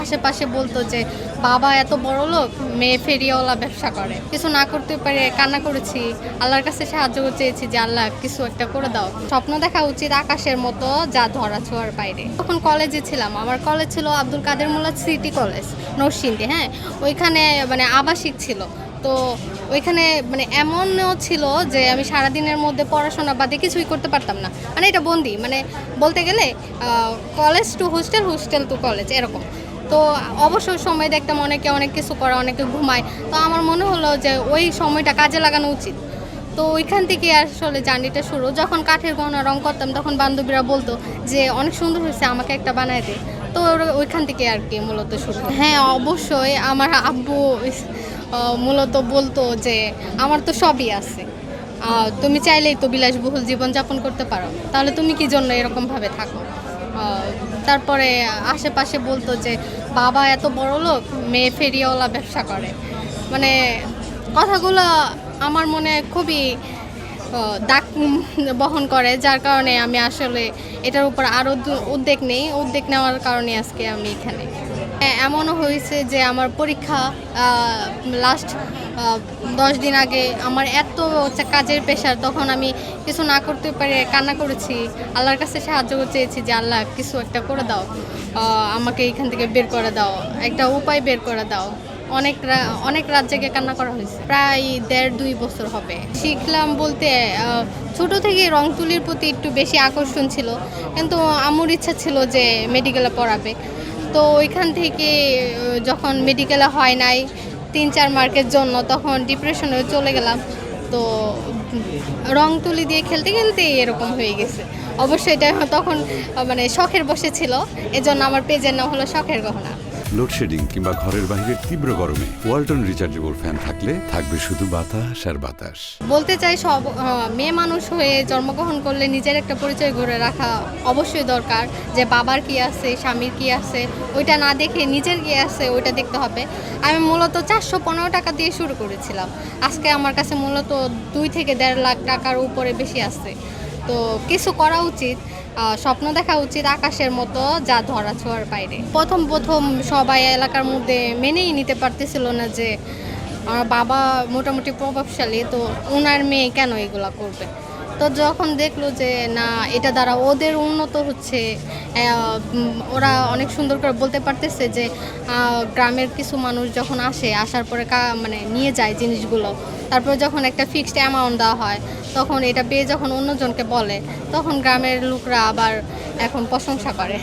আশেপাশে বলতো যে বাবা এত বড় লোক, মেয়ে ফেরিওয়ালা ব্যবসা করে, কিছু না করতে পারে কান্না করেছি, আল্লাহর কাছে সাহায্য চেয়েছি যে আল্লাহ কিছু একটা করে দাও। স্বপ্ন দেখা উচিত আকাশের মতো, যা ধরা ছোঁয়ার বাইরে। তখন কলেজে ছিলাম, আমার কলেজ ছিল আব্দুল কাদের মোল্লা সিটি কলেজ, নরসিংদী। হ্যাঁ, ওইখানে মানে আবাসিক ছিল। তো ওইখানে মানে এমনও ছিল যে আমি সারাদিনের মধ্যে পড়াশোনা বাদে কিছুই করতে পারতাম না, মানে এটা বন্দি, মানে বলতে গেলে college to hostel, hostel to college এরকম। তো অবসর সময় দেখতাম অনেকে অনেক কিছু করে, অনেকে ঘুমায়। তো আমার মনে হলো যে ওই সময়টা কাজে লাগানো উচিত। তো ওইখান থেকে আসলে জার্নিটা শুরু। যখন কাঠের গহনা রং করতাম তখন বান্ধবীরা বলতো যে অনেক সুন্দর হয়েছে, আমাকে একটা বানায় দে। তো ওইখান থেকে আর কি মূলত শুরু। হ্যাঁ, অবশ্যই আমার আব্বু মূলত বলতো যে আমার তো সবই আছে, তুমি চাইলেই তো বিলাসবহুল জীবনযাপন করতে পারো, তাহলে তুমি কি জন্য এরকমভাবে থাকো। তারপরে আশেপাশে বলতো যে বাবা এত বড় লোক, মেয়ে ফেরিওয়ালা ব্যবসা করে। মানে কথাগুলো আমার মনে খুবই দাগ বহন করে, যার কারণে আমি আসলে এটার উপর আরও উদ্যোগ নেওয়ার কারণে আজকে আমি এখানে। এমনও হয়েছে যে আমার পরীক্ষা লাস্ট 10 দিন আগে, আমার এত কাজের প্রেশার, তখন আমি কিছু না করতে পারে কান্না করেছি, আল্লাহর কাছে সাহায্য চেয়েছি যে আল্লাহ কিছু একটা করে দাও, আমাকে এখান থেকে বের করে দাও, একটা উপায় বের করে দাও। অনেক রাত জেগে কান্না করা হয়েছে, প্রায় 1.5-2 বছর হবে। শিখলাম বলতে ছোট থেকে রং তুলির প্রতি একটু বেশি আকর্ষণ ছিল, কিন্তু আম্মুর ইচ্ছা ছিল যে মেডিকেলে পড়াবে। তো ওইখান থেকে যখন মেডিকেলে হয় নাই 3-4 মার্কের জন্য, তখন ডিপ্রেশনে চলে গেলাম। তো রং তুলি দিয়ে খেলতে খেলতে এরকম হয়ে গেছে। অবশ্যই এটা তখন মানে শখের বসে ছিল, এজন্য আমার পেজের নাম হলো শখের গহনা। লোডশেডিং কিংবা ঘরের বাইরের তীব্র গরমে ওয়ালটন রিচার্জেবল ফ্যান থাকলে থাকবে শুধু বাতাস আর বাতাস। বলতে চাই সব মেয়ে মানুষ হয়ে জন্মগ্রহণ করলে নিজের একটা পরিচয় গড়ে রাখা অবশ্যই দরকার, যে বাবার কি আছে, স্বামীর কি আছে, ওইটা না দেখে নিজের কি আছে ওইটা দেখতে হবে। আমি মূলত 415 টাকা দিয়ে শুরু করেছিলাম, আজকে আমার কাছে মূলত 2 থেকে 1.5 লাখ টাকার উপরে বেশি আছে। তো কিছু করা উচিত, স্বপ্ন দেখা উচিত আকাশের মতো, যা ধরা ছোঁয়ার বাইরে। প্রথম সবাই এলাকার মধ্যে মেনেই নিতে পারতেছিল না যে আমার বাবা মোটামুটি প্রভাবশালী, তো ওনার মেয়ে কেন এগুলা করবে। তো যখন দেখলো যে না, এটা দ্বারা ওদের উন্নত হচ্ছে, ওরা অনেক সুন্দর করে বলতে পারতেছে যে গ্রামের কিছু মানুষ যখন আসার পরে মানে নিয়ে যায় জিনিসগুলো, তারপর যখন একটা ফিক্সড অ্যামাউন্ট দেওয়া হয়, তখন এটা পেয়ে যখন অন্যজনকে বলে, তখন গ্রামের লোকরা আবার এখন প্রশংসা করে।